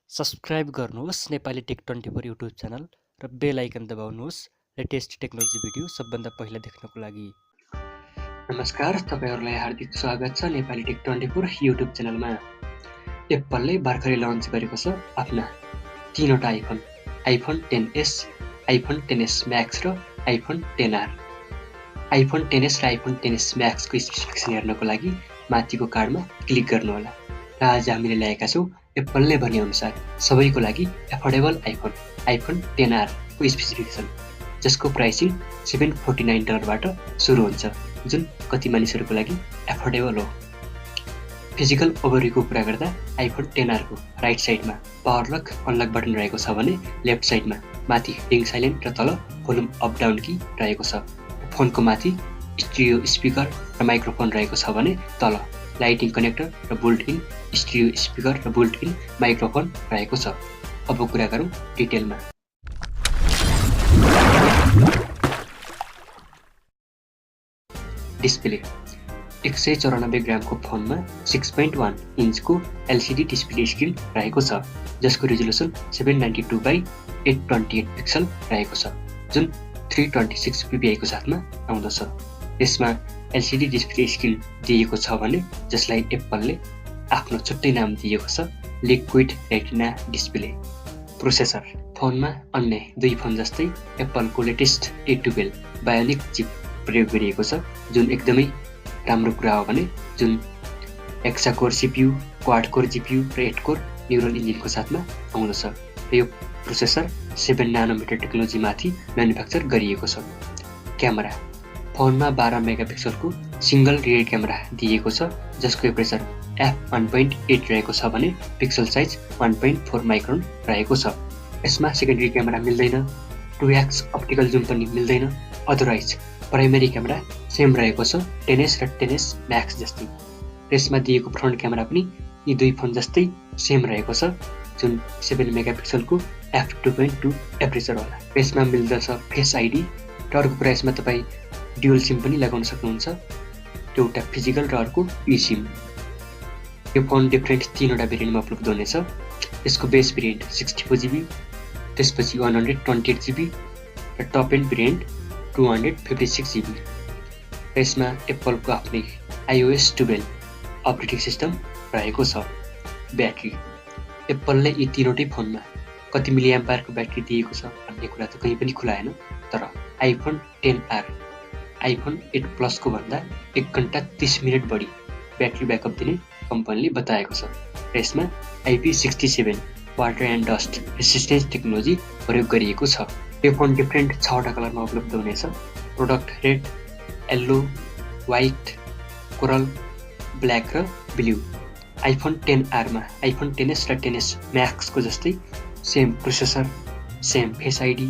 Subscribe गर्नुहोस् Nepali take 24 YouTube channel र बेल आइकन दबाउनुहोस् latest technology video सबभन्दा पहिला देख्नको लागि। नमस्कार, तपाईहरुलाई हार्दिक स्वागत छ नेपाली टेक 24 युट्युब च्यानलमा। एप्पलले भर्खरै लन्च गरेको छ आफ्ना तीनवटा iPhone, iPhone XR, iPhone XR Max र iPhone XR। iPhone XR र iPhone XR Max को स्पेसिफिकेसन हेर्नको लागि माथिको कार्डमा क्लिक गर्नुहोला। र आज हामीले ल्याएका छौं एप्पलले भने अनुसार सबैको लागि एफोर्डेबल iPhone XR को स्पेसिफिकेसन, जसको प्राइसिङ $749 बाट सुरु हुन्छ, जुन कति मानिसहरुको लागि एफोर्डेबल हो। फिजिकल ओभरभ्यूको कुरा गर्दा iPhone XR को राइट साइडमा पावर लक अनलक बटन रहेको छ भने लेफ्ट साइडमा माथि रिङ साइलेन्ट र तल भोल्युम अप डाउन की रहेको छ। फोनको माथि स्टिरियो स्पिकर र माइक्रोफोन रहेको छ भने तल लाइटिङ कनेक्टर र बुल्ट इन स्टिरियो स्पिकर र बुल्ट इन माइक्रोफोन रहेको छ। अब कुरा गरौँ डिटेलमा। डिस्प्ले 194 ग्रामको फोनमा 6.1 इन्चको एलसिडी डिस्प्ले स्क्रिन रहेको छ, जसको रिजोल्युसन 792 by 828 पिक्सल रहेको छ, जुन 326 ppi को साथमा आउँदछ। यसमा एलसिडी डिस्प्ले स्क्रिन दिएको छ भने जसलाई एप्पलले आफ्नो छुट्टै नाम दिएको छ, लिक्विड रेटिना डिस्प्ले। प्रोसेसर फोनमा अन्य दुई फोन जस्तै एप्पलको लेटेस्ट A12 बायोनिक चिप प्रयोग गरिएको छ, जुन एकदमै राम्रो कुरा हो भने जुन hexa-core CPU, quad core GPU र 8 कोर न्युरल इन्जिनको साथमा आउँदछ। र यो प्रोसेसर 7 नानोमिटर टेक्नोलोजी माथि म्यानुफ्याक्चर गरिएको छ। क्यामेरा फोनमा 12 मेगापिक्सलको सिंगल रियर क्यामेरा दिएको छ, जसको एपरेचर f1.8 रहेको छ भने पिक्सल साइज 1.4 माइक्रोन रहेको छ। यसमा सेकेन्डरी क्यामेरा मिल्दैन, 2x अप्टिकल जुम पनि मिल्दैन। अदरवाइज प्राइमरी क्यामेरा सेम रहेको छ, XR र XR Max जस्तै। यसमा दिएको फ्रन्ट क्यामेरा पनि यी दुई फोन जस्तै सेम रहेको छ, जुन 7 मेगापिक्सलको f2.2 एपरेचर होला। यसमा मिल्दछ फेस आइडी र अर्को कुरा यसमा तपाई ड्युअल सिम पनि लगाउन सक्नुहुन्छ, एउटा फिजिकल र अर्को eSIM। यो फोन डिफरेन्ट तीनवटा भेरिएन्टमा उपलब्ध हुनेछ। यसको बेस भेरिएन्ट 64GB, त्यसपछि 128GB र टप एन्ड भेरिएन्ट 256GB। यसमा एप्पलको आफ्नै iOS 12 अपरेटिङ सिस्टम रहेको छ। ब्याट्री एप्पलले यी तीनवटै फोनमा कति मिलिएम्पियरको ब्याट्री दिएको छ भन्ने कुरा त कहीँ पनि खुलाएन, तर iPhone XR iPhone 8 Plus को भन्दा 1 घण्टा 30 मिनेट बढी ब्याट्री ब्याकअप दिने कम्पनीले बताएको छ। र यसमा IP67 water and dust resistance technology प्रयोग गरिएको छ। यो फोन डिफरेन्ट 6वटा कलरमा उपलब्ध हुनेछ। प्रोडक्ट रेड, येल्लो, व्हाइट, कोरल, ब्ल्याक र ब्लू। iPhone XR मा iPhone XR र XR Max को जस्तै same processor, same face ID,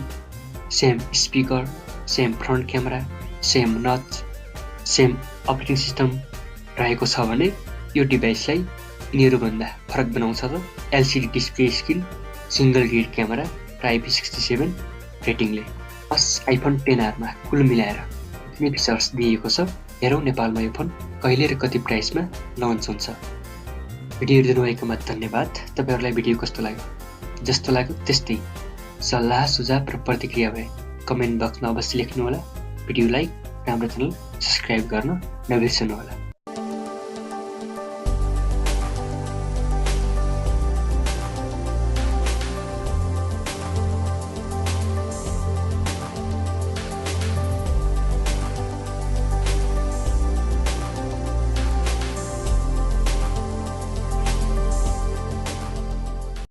same speaker, same front camera, same notch, same operating system रहेको छ भने यो डिभाइसलाई यिनीहरूभन्दा फरक बनाउँछ त LCD display screen, single rear camera र IP67 रेटिङले। बस iPhone XR मा कुल मिलाएर यति फिचर्स दिएको छ। हेरौँ नेपालमा यो फोन कहिले र कति प्राइसमा लन्च हुन्छ। भिडियो हेर्नुभएकोमा धन्यवाद। तपाईहरुलाई भिडियो कस्तो लाग्यो? जस्तो लाग्यो त्यस्तै सल्लाह सुझाव र प्रतिक्रिया भए कमेन्ट बक्समा अवश्य लेख्नुहोला। भिडियो लाइक र हाम्रो च्यानल सब्स्क्राइब गर्न नबिर्सनुहोला।